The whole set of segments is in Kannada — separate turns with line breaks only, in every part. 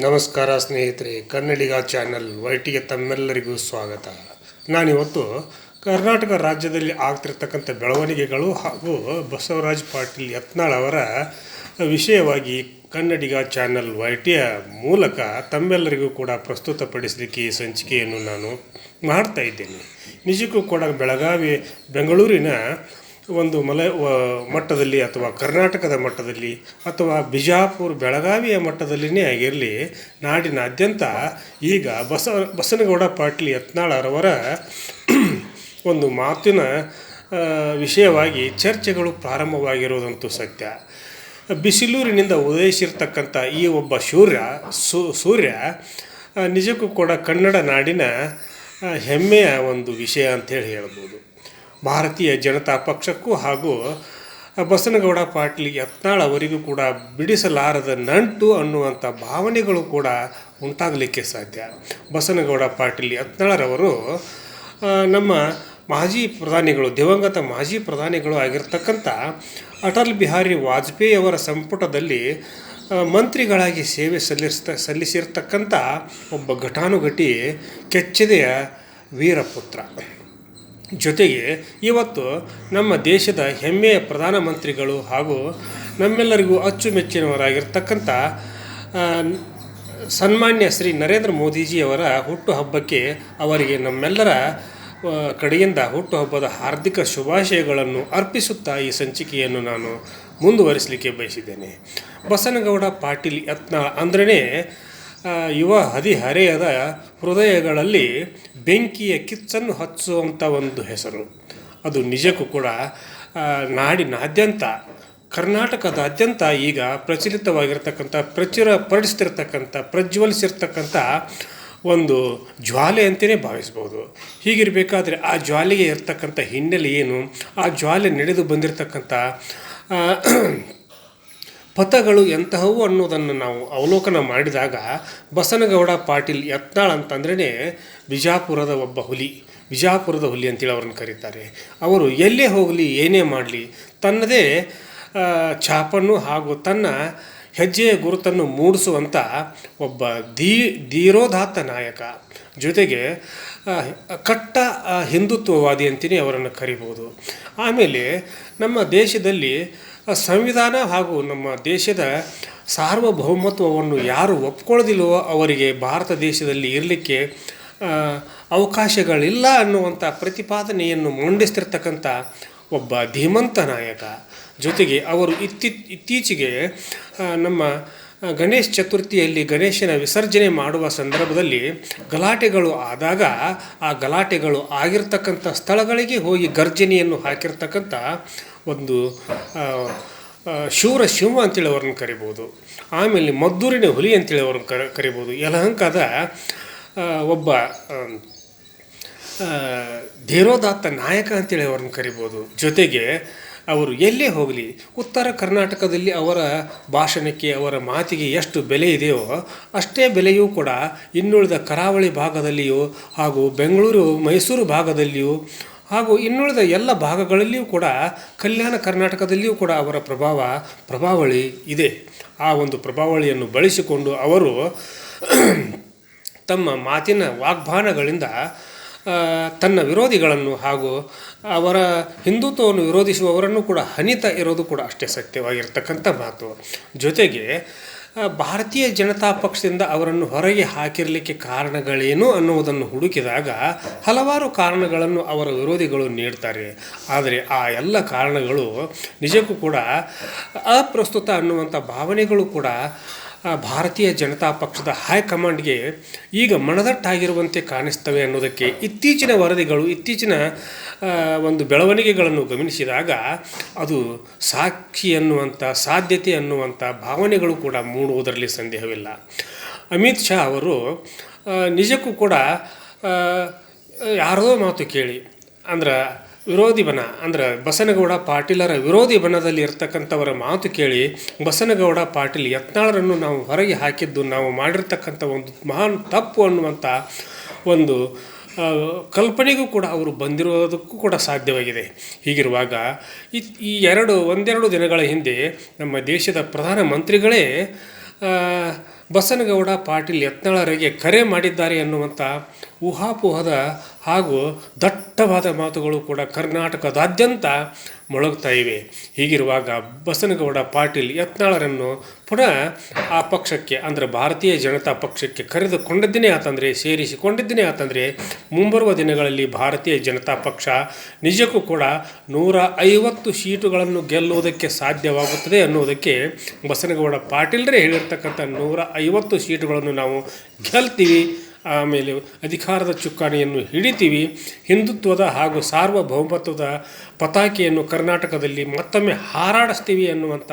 ನಮಸ್ಕಾರ ಸ್ನೇಹಿತರೆ, ಕನ್ನಡಿಗ ಚಾನಲ್ ವೈಟಿಗೆ ತಮ್ಮೆಲ್ಲರಿಗೂ ಸ್ವಾಗತ. ನಾನಿವತ್ತು ಕರ್ನಾಟಕ ರಾಜ್ಯದಲ್ಲಿ ಆಗ್ತಿರ್ತಕ್ಕಂಥ ಬೆಳವಣಿಗೆಗಳು ಹಾಗೂ ಬಸವರಾಜ ಪಾಟೀಲ್ ಯತ್ನಾಳ್ ಅವರ ವಿಷಯವಾಗಿ ಕನ್ನಡಿಗ ಚಾನಲ್ ವೈಟಿಯ ಮೂಲಕ ತಮ್ಮೆಲ್ಲರಿಗೂ ಕೂಡ ಪ್ರಸ್ತುತಪಡಿಸಲಿಕ್ಕೆ ಈ ಸಂಚಿಕೆಯನ್ನು ನಾನು ಮಾಡ್ತಾ ಇದ್ದೇನೆ. ನಿಜಕ್ಕೂ ಕೂಡ ಬೆಂಗಳೂರಿನ ಒಂದು ಮಟ್ಟದಲ್ಲಿ ಅಥವಾ ಕರ್ನಾಟಕದ ಮಟ್ಟದಲ್ಲಿ ಅಥವಾ ಬಿಜಾಪುರ ಬೆಳಗಾವಿಯ ಮಟ್ಟದಲ್ಲಿಯೇ ಆಗಿರಲಿ, ನಾಡಿನಾದ್ಯಂತ ಈಗ ಬಸನಗೌಡ ಪಾಟೀಲ್ ಯತ್ನಾಳ್ ಅವರ ಒಂದು ಮಾತಿನ ವಿಷಯವಾಗಿ ಚರ್ಚೆಗಳು ಪ್ರಾರಂಭವಾಗಿರುವುದಂತೂ ಸತ್ಯ. ಬಿಸಿಲೂರಿನಿಂದ ಉದಯಿಸಿರ್ತಕ್ಕಂಥ ಈ ಒಬ್ಬ ಸೂರ್ಯ ನಿಜಕ್ಕೂ ಕೂಡ ಕನ್ನಡ ನಾಡಿನ ಹೆಮ್ಮೆಯ ಒಂದು ವಿಷಯ ಅಂತೇಳಿ ಹೇಳ್ಬೋದು. ಭಾರತೀಯ ಜನತಾ ಪಕ್ಷಕ್ಕೂ ಹಾಗೂ ಬಸನಗೌಡ ಪಾಟೀಲ್ ಯತ್ನಾಳ್ ಅವರಿಗೂ ಕೂಡ ಬಿಡಿಸಲಾರದ ನಂಟು ಅನ್ನುವಂಥ ಭಾವನೆಗಳು ಕೂಡ ಉಂಟಾಗಲಿಕ್ಕೆ ಸಾಧ್ಯ. ಬಸನಗೌಡ ಪಾಟೀಲ್ ಯತ್ನಾಳರವರು ನಮ್ಮ ದಿವಂಗತ ಮಾಜಿ ಪ್ರಧಾನಿಗಳು ಆಗಿರ್ತಕ್ಕಂಥ ಅಟಲ್ ಬಿಹಾರಿ ವಾಜಪೇಯಿ ಅವರ ಸಂಪುಟದಲ್ಲಿ ಮಂತ್ರಿಗಳಾಗಿ ಸೇವೆ ಸಲ್ಲಿಸಿರ್ತಕ್ಕಂಥ ಒಬ್ಬ ಘಟಾನುಘಟಿ ಕೆಚ್ಚೆದೆಯ ವೀರಪುತ್ರ. ಜೊತೆಗೆ ಇವತ್ತು ನಮ್ಮ ದೇಶದ ಹೆಮ್ಮೆಯ ಪ್ರಧಾನಮಂತ್ರಿಗಳು ಹಾಗೂ ನಮ್ಮೆಲ್ಲರಿಗೂ ಅಚ್ಚುಮೆಚ್ಚಿನವರಾಗಿರ್ತಕ್ಕಂಥ ಸನ್ಮಾನ್ಯ ಶ್ರೀ ನರೇಂದ್ರ ಮೋದಿಜಿಯವರ ಹುಟ್ಟುಹಬ್ಬಕ್ಕೆ ಅವರಿಗೆ ನಮ್ಮೆಲ್ಲರ ಕಡೆಯಿಂದ ಹುಟ್ಟುಹಬ್ಬದ ಹಾರ್ದಿಕ ಶುಭಾಶಯಗಳನ್ನು ಅರ್ಪಿಸುತ್ತಾ ಈ ಸಂಚಿಕೆಯನ್ನು ನಾನು ಮುಂದುವರಿಸಲಿಕ್ಕೆ ಬಯಸಿದ್ದೇನೆ. ಬಸನಗೌಡ ಪಾಟೀಲ್ ಯತ್ನಾಳ್ ಅಂದ್ರೇ ಯುವ ಹದಿಹರೆಯದ ಹೃದಯಗಳಲ್ಲಿ ಬೆಂಕಿಯ ಕಿಚ್ಚನ್ನು ಹಚ್ಚುವಂಥ ಒಂದು ಹೆಸರು. ಅದು ನಿಜಕ್ಕೂ ಕೂಡ ನಾಡಿನಾದ್ಯಂತ, ಕರ್ನಾಟಕದಾದ್ಯಂತ ಈಗ ಪ್ರಚಲಿತವಾಗಿರ್ತಕ್ಕಂಥ ಪ್ರಜ್ವಲಿಸಿರ್ತಕ್ಕಂಥ ಒಂದು ಜ್ವಾಲೆ ಅಂತಲೇ ಭಾವಿಸ್ಬೋದು. ಹೀಗಿರಬೇಕಾದ್ರೆ ಆ ಜ್ವಾಲೆಗೆ ಇರ್ತಕ್ಕಂಥ ಹಿನ್ನೆಲೆ ಏನು, ಆ ಜ್ವಾಲೆ ನಡೆದು ಬಂದಿರತಕ್ಕಂಥ ಪಥಗಳು ಎಂತಹವು ಅನ್ನೋದನ್ನು ನಾವು ಅವಲೋಕನ ಮಾಡಿದಾಗ ಬಸನಗೌಡ ಪಾಟೀಲ್ ಯತ್ನಾಳ್ ಅಂತಂದ್ರೇ ಬಿಜಾಪುರದ ಒಬ್ಬ ಬಿಜಾಪುರದ ಹುಲಿ ಅಂತೇಳಿ ಅವ್ರನ್ನ ಕರೀತಾರೆ. ಅವರು ಎಲ್ಲೇ ಹೋಗಲಿ, ಏನೇ ಮಾಡಲಿ, ತನ್ನದೇ ಛಾಪನ್ನು ಹಾಗೂ ತನ್ನ ಹೆಜ್ಜೆಯ ಗುರುತನ್ನು ಮೂಡಿಸುವಂಥ ಒಬ್ಬ ಧೀರೋದಾತ್ತ ನಾಯಕ. ಜೊತೆಗೆ ಕಟ್ಟ ಹಿಂದುತ್ವವಾದಿ ಅಂತಲೇ ಅವರನ್ನು ಕರಿಬೋದು. ಆಮೇಲೆ ನಮ್ಮ ದೇಶದಲ್ಲಿ ಸಂವಿಧಾನ ಹಾಗೂ ನಮ್ಮ ದೇಶದ ಸಾರ್ವಭೌಮತ್ವವನ್ನು ಯಾರು ಒಪ್ಕೊಳ್ಳೋದಿಲ್ಲವೋ ಅವರಿಗೆ ಭಾರತ ದೇಶದಲ್ಲಿ ಇರಲಿಕ್ಕೆ ಅವಕಾಶಗಳಿಲ್ಲ ಅನ್ನುವಂಥ ಪ್ರತಿಪಾದನೆಯನ್ನು ಮಂಡಿಸ್ತಿರ್ತಕ್ಕಂಥ ಒಬ್ಬ ಧೀಮಂತ ನಾಯಕ. ಜೊತೆಗೆ ಅವರು ಇತ್ತೀಚೆಗೆ ನಮ್ಮ ಗಣೇಶ ಚತುರ್ಥಿಯಲ್ಲಿ ಗಣೇಶನ ವಿಸರ್ಜನೆ ಮಾಡುವ ಸಂದರ್ಭದಲ್ಲಿ ಗಲಾಟೆಗಳು ಆದಾಗ ಆ ಗಲಾಟೆಗಳು ಆಗಿರ್ತಕ್ಕಂಥ ಸ್ಥಳಗಳಿಗೆ ಹೋಗಿ ಗರ್ಜನೆಯನ್ನು ಹಾಕಿರ್ತಕ್ಕಂಥ ಒಂದು ಶೂರ ಶಿವ ಅಂತೇಳಿ ಅವ್ರನ್ನ ಕರಿಬೋದು. ಆಮೇಲೆ ಮದ್ದೂರಿನ ಹುಲಿ ಅಂತೇಳಿ ಅವ್ರನ್ನ ಕರಿಬೋದು. ಯಲಹಂಕದ ಒಬ್ಬ ಧೀರೋದಾತ್ತ ನಾಯಕ ಅಂತೇಳಿ ಅವ್ರನ್ನ ಕರಿಬೋದು. ಜೊತೆಗೆ ಅವರು ಎಲ್ಲೇ ಹೋಗಲಿ, ಉತ್ತರ ಕರ್ನಾಟಕದಲ್ಲಿ ಅವರ ಭಾಷಣಕ್ಕೆ, ಅವರ ಮಾತಿಗೆ ಎಷ್ಟು ಬೆಲೆ ಇದೆಯೋ ಅಷ್ಟೇ ಬೆಲೆಯೂ ಕೂಡ ಇನ್ನುಳಿದ ಕರಾವಳಿ ಭಾಗದಲ್ಲಿಯೂ ಹಾಗೂ ಬೆಂಗಳೂರು ಮೈಸೂರು ಭಾಗದಲ್ಲಿಯೂ ಹಾಗೂ ಇನ್ನುಳಿದ ಎಲ್ಲ ಭಾಗಗಳಲ್ಲಿಯೂ ಕೂಡ, ಕಲ್ಯಾಣ ಕರ್ನಾಟಕದಲ್ಲಿಯೂ ಕೂಡ ಅವರ ಪ್ರಭಾವಳಿ ಇದೆ. ಆ ಒಂದು ಪ್ರಭಾವಳಿಯನ್ನು ಬಳಸಿಕೊಂಡು ಅವರು ತಮ್ಮ ಮಾತಿನ ವಾಗ್ಬಾಣಗಳಿಂದ ತನ್ನ ವಿರೋಧಿಗಳನ್ನು ಹಾಗೂ ಅವರ ಹಿಂದುತ್ವವನ್ನು ವಿರೋಧಿಸುವವರನ್ನು ಕೂಡ ಹನಿತಾ ಇರೋದು ಕೂಡ ಅಷ್ಟೇ ಸತ್ಯವಾಗಿರ್ತಕ್ಕಂಥ ಮಾತು. ಜೊತೆಗೆ ಭಾರತೀಯ ಜನತಾ ಪಕ್ಷದಿಂದ ಅವರನ್ನು ಹೊರಗೆ ಹಾಕಿರಲಿಕ್ಕೆ ಕಾರಣಗಳೇನು ಅನ್ನುವುದನ್ನು ಹುಡುಕಿದಾಗ ಹಲವಾರು ಕಾರಣಗಳನ್ನು ಅವರ ವಿರೋಧಿಗಳು ನೀಡ್ತಾರೆ. ಆದರೆ ಆ ಎಲ್ಲ ಕಾರಣಗಳು ನಿಜಕ್ಕೂ ಕೂಡ ಅಪ್ರಸ್ತುತ ಅನ್ನುವಂಥ ಭಾವನೆಗಳು ಕೂಡ ಭಾರತೀಯ ಜನತಾ ಪಕ್ಷದ ಹೈಕಮಾಂಡ್ಗೆ ಈಗ ಮನದಟ್ಟಾಗಿರುವಂತೆ ಕಾಣಿಸ್ತವೆ ಅನ್ನೋದಕ್ಕೆ ಇತ್ತೀಚಿನ ವರದಿಗಳು, ಇತ್ತೀಚಿನ ಒಂದು ಬೆಳವಣಿಗೆಗಳನ್ನು ಗಮನಿಸಿದಾಗ ಅದು ಸಾಕ್ಷಿ ಅನ್ನುವಂಥ, ಸಾಧ್ಯತೆ ಅನ್ನುವಂಥ ಭಾವನೆಗಳು ಕೂಡ ಮೂಡುವುದರಲ್ಲಿ ಸಂದೇಹವಿಲ್ಲ. ಅಮಿತ್ ಶಾ ಅವರು ನಿಜಕ್ಕೂ ಕೂಡ ಯಾರದೋ ಮಾತು ಕೇಳಿ, ಬಸನಗೌಡ ಪಾಟೀಲರ ವಿರೋಧಿ ಬಣದಲ್ಲಿ ಇರ್ತಕ್ಕಂಥವರ ಮಾತು ಕೇಳಿ ಬಸನಗೌಡ ಪಾಟೀಲ್ ಯತ್ನಾಳರನ್ನು ನಾವು ಹೊರಗೆ ಹಾಕಿದ್ದು ನಾವು ಮಾಡಿರ್ತಕ್ಕಂಥ ಒಂದು ಮಹಾನ್ ತಪ್ಪು ಅನ್ನುವಂಥ ಒಂದು ಕಲ್ಪನೆಗೂ ಕೂಡ ಅವರು ಬಂದಿರೋದಕ್ಕೂ ಕೂಡ ಸಾಧ್ಯವಾಗಿದೆ. ಹೀಗಿರುವಾಗ ಒಂದೆರಡು ದಿನಗಳ ಹಿಂದೆ ನಮ್ಮ ದೇಶದ ಪ್ರಧಾನಮಂತ್ರಿಗಳೇ ಬಸನಗೌಡ ಪಾಟೀಲ್ ಯತ್ನಾಳರಿಗೆ ಕರೆ ಮಾಡಿದ್ದಾರೆ ಎನ್ನುವಂಥ ಊಹಾಪೋಹದ ಹಾಗೂ ದಟ್ಟವಾದ ಮಾತುಗಳು ಕೂಡ ಕರ್ನಾಟಕದಾದ್ಯಂತ ಮೊಳಗ್ತಾ ಇವೆ. ಹೀಗಿರುವಾಗ ಬಸನಗೌಡ ಪಾಟೀಲ್ ಯತ್ನಾಳರನ್ನು ಪುನಃ ಆ ಪಕ್ಷಕ್ಕೆ ಅಂದರೆ ಭಾರತೀಯ ಜನತಾ ಪಕ್ಷಕ್ಕೆ ಕರೆದುಕೊಂಡಿದ್ದೇನೆ ಆತಂದರೆ, ಸೇರಿಸಿಕೊಂಡಿದ್ದೇನೆ ಆತಂದರೆ ಮುಂಬರುವ ದಿನಗಳಲ್ಲಿ ಭಾರತೀಯ ಜನತಾ ಪಕ್ಷ ನಿಜಕ್ಕೂ ಕೂಡ 150 ಸೀಟುಗಳನ್ನು ಗೆಲ್ಲುವುದಕ್ಕೆ ಸಾಧ್ಯವಾಗುತ್ತದೆ ಅನ್ನುವುದಕ್ಕೆ ಬಸನಗೌಡ ಪಾಟೀಲ್ರೇ ಹೇಳಿರ್ತಕ್ಕಂಥ 150 ಸೀಟುಗಳನ್ನು ನಾವು ಗೆಲ್ತೀವಿ, ಆಮೇಲೆ ಅಧಿಕಾರದ ಚುಕ್ಕಾಣಿಯನ್ನು ಹಿಡಿತೀವಿ, ಹಿಂದುತ್ವದ ಹಾಗೂ ಸಾರ್ವಭೌಮತ್ವದ ಪತಾಕೆಯನ್ನು ಕರ್ನಾಟಕದಲ್ಲಿ ಮತ್ತೊಮ್ಮೆ ಹಾರಾಡಿಸ್ತೀವಿ ಅನ್ನುವಂಥ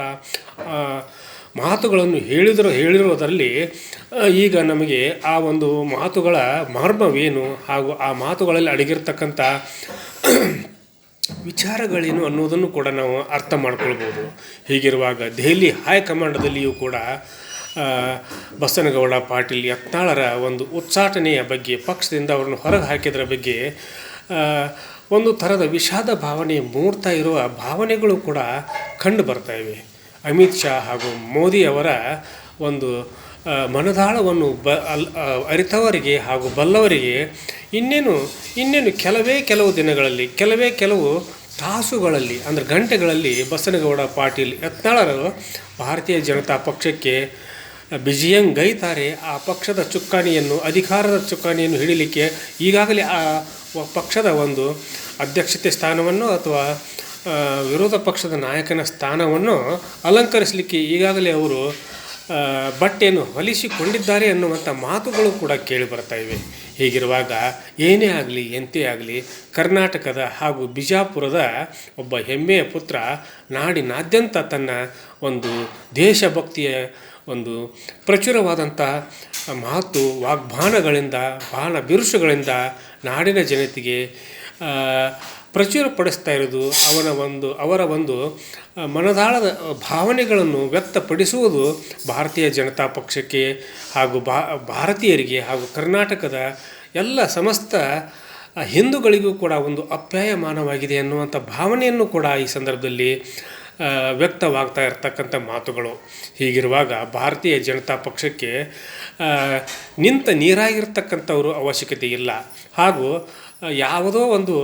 ಮಾತುಗಳನ್ನು ಹೇಳಿರುವುದರಲ್ಲಿ ಈಗ ನಮಗೆ ಆ ಒಂದು ಮಾತುಗಳ ಮರ್ಮವೇನು ಹಾಗೂ ಆ ಮಾತುಗಳಲ್ಲಿ ಅಡಗಿರ್ತಕ್ಕಂಥ ವಿಚಾರಗಳೇನು ಅನ್ನೋದನ್ನು ಕೂಡ ನಾವು ಅರ್ಥ ಮಾಡ್ಕೊಳ್ಬೋದು. ಹೀಗಿರುವಾಗ ದೆಹಲಿ ಹೈಕಮಾಂಡದಲ್ಲಿಯೂ ಕೂಡ ಬಸನಗೌಡ ಪಾಟೀಲ್ ಯತ್ನಾಳರ ಒಂದು ಉಚ್ಚಾಟನೆಯ ಬಗ್ಗೆ, ಪಕ್ಷದಿಂದ ಅವರನ್ನು ಹೊರಗೆ ಹಾಕಿದ್ರ ಬಗ್ಗೆ ಒಂದು ಥರದ ವಿಷಾದ ಭಾವನೆ ಮೂಡ್ತಾ ಇರುವ ಭಾವನೆಗಳು ಕೂಡ ಕಂಡು ಬರ್ತಾ ಇವೆ. ಅಮಿತ್ ಶಾ ಹಾಗೂ ಮೋದಿ ಅವರ ಒಂದು ಮನದಾಳವನ್ನು ಅರಿತವರಿಗೆ ಹಾಗೂ ಬಲ್ಲವರಿಗೆ ಇನ್ನೇನು ಕೆಲವು ದಿನಗಳಲ್ಲಿ, ಕೆಲವು ತಾಸುಗಳಲ್ಲಿ ಅಂದರೆ ಗಂಟೆಗಳಲ್ಲಿ ಬಸನಗೌಡ ಪಾಟೀಲ್ ಯತ್ನಾಳರು ಭಾರತೀಯ ಜನತಾ ಪಕ್ಷಕ್ಕೆ ಬಿಜಿಯಂಗೈತಾರೆ. ಆ ಪಕ್ಷದ ಚುಕ್ಕಾಣಿಯನ್ನು, ಅಧಿಕಾರದ ಚುಕ್ಕಾಣಿಯನ್ನು ಹಿಡಿಲಿಕ್ಕೆ ಈಗಾಗಲೇ ಆ ಪಕ್ಷದ ಒಂದು ಅಧ್ಯಕ್ಷತೆ ಸ್ಥಾನವನ್ನು ಅಥವಾ ವಿರೋಧ ಪಕ್ಷದ ನಾಯಕನ ಸ್ಥಾನವನ್ನು ಅಲಂಕರಿಸಲಿಕ್ಕೆ ಈಗಾಗಲೇ ಅವರು ಬಟ್ಟೆಯನ್ನು ಹೊಲಿಸಿಕೊಂಡಿದ್ದಾರೆ ಅನ್ನುವಂಥ ಮಾತುಗಳು ಕೂಡ ಕೇಳಿ ಬರ್ತಾ ಇವೆ. ಹೀಗಿರುವಾಗ ಏನೇ ಆಗಲಿ ಎಂತೇ ಆಗಲಿ ಕರ್ನಾಟಕದ ಹಾಗೂ ಬಿಜಾಪುರದ ಒಬ್ಬ ಹೆಮ್ಮೆಯ ಪುತ್ರ ನಾಡಿನಾದ್ಯಂತ ತನ್ನ ಒಂದು ದೇಶಭಕ್ತಿಯ ಒಂದು ಪ್ರಚುರವಾದಂಥ ಮಾತು ವಾಗ್ಬಾಣಗಳಿಂದ, ಬಾಣ ಬಿರುಸುಗಳಿಂದ ನಾಡಿನ ಜನತೆಗೆ ಪ್ರಚುರಪಡಿಸ್ತಾ ಇರೋದು ಅವರ ಒಂದು ಮನದಾಳದ ಭಾವನೆಗಳನ್ನು ವ್ಯಕ್ತಪಡಿಸುವುದು ಭಾರತೀಯ ಜನತಾ ಪಕ್ಷಕ್ಕೆ ಹಾಗೂ ಭಾರತೀಯರಿಗೆ ಹಾಗೂ ಕರ್ನಾಟಕದ ಎಲ್ಲ ಸಮಸ್ತ ಹಿಂದೂಗಳಿಗೂ ಕೂಡ ಒಂದು ಅಪ್ಯಾಯಮಾನವಾಗಿದೆ ಅನ್ನುವಂಥ ಭಾವನೆಯನ್ನು ಕೂಡ ಈ ಸಂದರ್ಭದಲ್ಲಿ ವ್ಯಕ್ತವಾಗ್ತಾ ಇರತಕ್ಕಂಥ ಮಾತುಗಳು. ಹೀಗಿರುವಾಗ ಭಾರತೀಯ ಜನತಾ ಪಕ್ಷಕ್ಕೆ ನಿಂತ ನೀರಾಗಿರ್ತಕ್ಕಂಥವರು ಅವಶ್ಯಕತೆ ಇಲ್ಲ, ಹಾಗೂ ಯಾವುದೋ ಒಂದು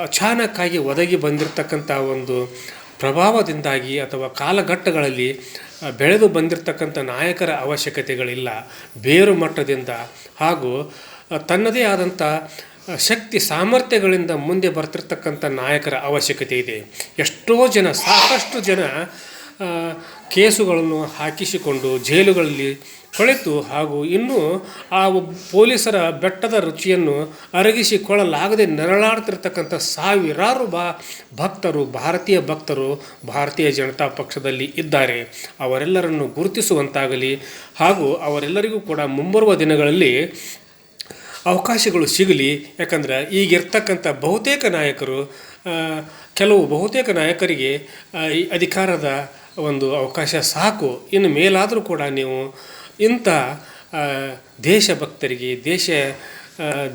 ಅಚಾನಕ್ಕಾಗಿ ಒದಗಿ ಬಂದಿರತಕ್ಕಂಥ ಒಂದು ಪ್ರಭಾವದಿಂದಾಗಿ ಅಥವಾ ಕಾಲಘಟ್ಟಗಳಲ್ಲಿ ಬೆಳೆದು ಬಂದಿರತಕ್ಕಂಥ ನಾಯಕರ ಅವಶ್ಯಕತೆಗಳಿಲ್ಲ. ಬೇರು ಮಟ್ಟದಿಂದ ಹಾಗೂ ತನ್ನದೇ ಆದಂಥ ಶಕ್ತಿ ಸಾಮರ್ಥ್ಯಗಳಿಂದ ಮುಂದೆ ಬರ್ತಿರ್ತಕ್ಕಂಥ ನಾಯಕರ ಅವಶ್ಯಕತೆ ಇದೆ. ಸಾಕಷ್ಟು ಜನ ಕೇಸುಗಳನ್ನು ಹಾಕಿಸಿಕೊಂಡು ಜೈಲುಗಳಲ್ಲಿ ಕೊಳೆತು ಹಾಗೂ ಇನ್ನೂ ಆ ಪೊಲೀಸರ ಬೆಟ್ಟದ ರುಚಿಯನ್ನು ಅರಗಿಸಿಕೊಳ್ಳಲಾಗದೆ ನರಳಾಡ್ತಿರ್ತಕ್ಕಂಥ ಸಾವಿರಾರು ಭಾರತೀಯ ಭಕ್ತರು ಭಾರತೀಯ ಜನತಾ ಪಕ್ಷದಲ್ಲಿ ಇದ್ದಾರೆ. ಅವರೆಲ್ಲರನ್ನು ಗುರುತಿಸುವಂತಾಗಲಿ ಹಾಗೂ ಅವರೆಲ್ಲರಿಗೂ ಕೂಡ ಮುಂಬರುವ ದಿನಗಳಲ್ಲಿ ಅವಕಾಶಗಳು ಸಿಗಲಿ. ಯಾಕಂದ್ರೆ ಈಗಿರ್ತಕ್ಕಂಥ ಬಹುತೇಕ ನಾಯಕರಿಗೆ ಈ ಅಧಿಕಾರದ ಒಂದು ಅವಕಾಶ ಸಾಕು, ಇನ್ನು ಮೇಲಾದರೂ ಕೂಡ ನೀವು ಇಂಥ ದೇಶಭಕ್ತರಿಗೆ,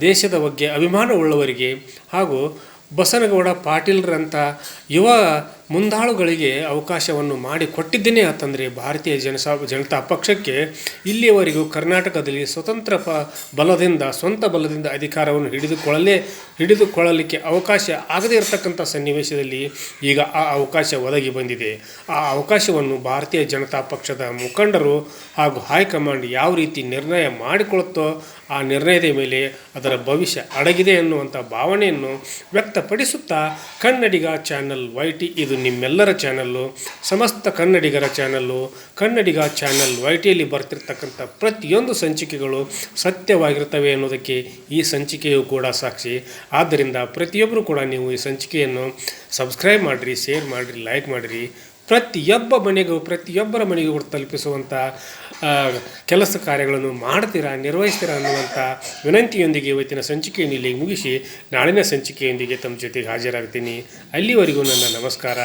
ದೇಶದ ಬಗ್ಗೆ ಅಭಿಮಾನವುಳ್ಳವರಿಗೆ ಹಾಗೂ ಬಸನಗೌಡ ಪಾಟೀಲ್ರಂಥ ಯುವ ಮುಂದಾಳುಗಳಿಗೆ ಅವಕಾಶವನ್ನು ಮಾಡಿಕೊಟ್ಟಿದ್ದೇನೆ ಅಂತಂದರೆ ಭಾರತೀಯ ಜನತಾ ಪಕ್ಷಕ್ಕೆ ಇಲ್ಲಿಯವರೆಗೂ ಕರ್ನಾಟಕದಲ್ಲಿ ಸ್ವತಂತ್ರ ಸ್ವಂತ ಬಲದಿಂದ ಅಧಿಕಾರವನ್ನು ಹಿಡಿದುಕೊಳ್ಳಲಿಕ್ಕೆ ಅವಕಾಶ ಆಗದೇ ಇರತಕ್ಕಂಥ ಸನ್ನಿವೇಶದಲ್ಲಿ ಈಗ ಆ ಅವಕಾಶ ಒದಗಿ ಬಂದಿದೆ. ಆ ಅವಕಾಶವನ್ನು ಭಾರತೀಯ ಜನತಾ ಪಕ್ಷದ ಮುಖಂಡರು ಹಾಗೂ ಹೈಕಮಾಂಡ್ ಯಾವ ರೀತಿ ನಿರ್ಣಯ ಮಾಡಿಕೊಳ್ಳುತ್ತೋ ಆ ನಿರ್ಣಯದ ಮೇಲೆ ಅದರ ಭವಿಷ್ಯ ಅಡಗಿದೆ ಎನ್ನುವಂಥ ಭಾವನೆಯನ್ನು ವ್ಯಕ್ತಪಡಿಸುತ್ತಾ ಕನ್ನಡಿಗ ಚಾನಲ್ YT ಇದು ನಿಮ್ಮೆಲ್ಲರ ಚಾನಲ್ಲು, ಸಮಸ್ತ ಕನ್ನಡಿಗರ ಚಾನಲ್ಲು. ಕನ್ನಡಿಗ ಚಾನಲ್ YTಯಲ್ಲಿ ಬರ್ತಿರ್ತಕ್ಕಂಥ ಪ್ರತಿಯೊಂದು ಸಂಚಿಕೆಗಳು ಸತ್ಯವಾಗಿರ್ತವೆ ಅನ್ನೋದಕ್ಕೆ ಈ ಸಂಚಿಕೆಯು ಕೂಡ ಸಾಕ್ಷಿ. ಆದ್ದರಿಂದ ಪ್ರತಿಯೊಬ್ಬರು ಕೂಡ ನೀವು ಈ ಸಂಚಿಕೆಯನ್ನು ಸಬ್ಸ್ಕ್ರೈಬ್ ಮಾಡಿರಿ, ಶೇರ್ ಮಾಡಿರಿ, ಲೈಕ್ ಮಾಡಿರಿ. ಪ್ರತಿಯೊಬ್ಬರ ಮನೆಗೂ ತಲುಪಿಸುವಂಥ ಕೆಲಸ ಕಾರ್ಯಗಳನ್ನು ನಿರ್ವಹಿಸ್ತೀರಾ ಅನ್ನುವಂಥ ವಿನಂತಿಯೊಂದಿಗೆ ಇವತ್ತಿನ ಸಂಚಿಕೆಯನ್ನು ಇಲ್ಲಿಗೆ ಮುಗಿಸಿ ನಾಳಿನ ಸಂಚಿಕೆಯೊಂದಿಗೆ ತಮ್ಮ ಜೊತೆಗೆ ಹಾಜರಾಗ್ತೀನಿ. ಅಲ್ಲಿವರೆಗೂ ನನ್ನ ನಮಸ್ಕಾರ.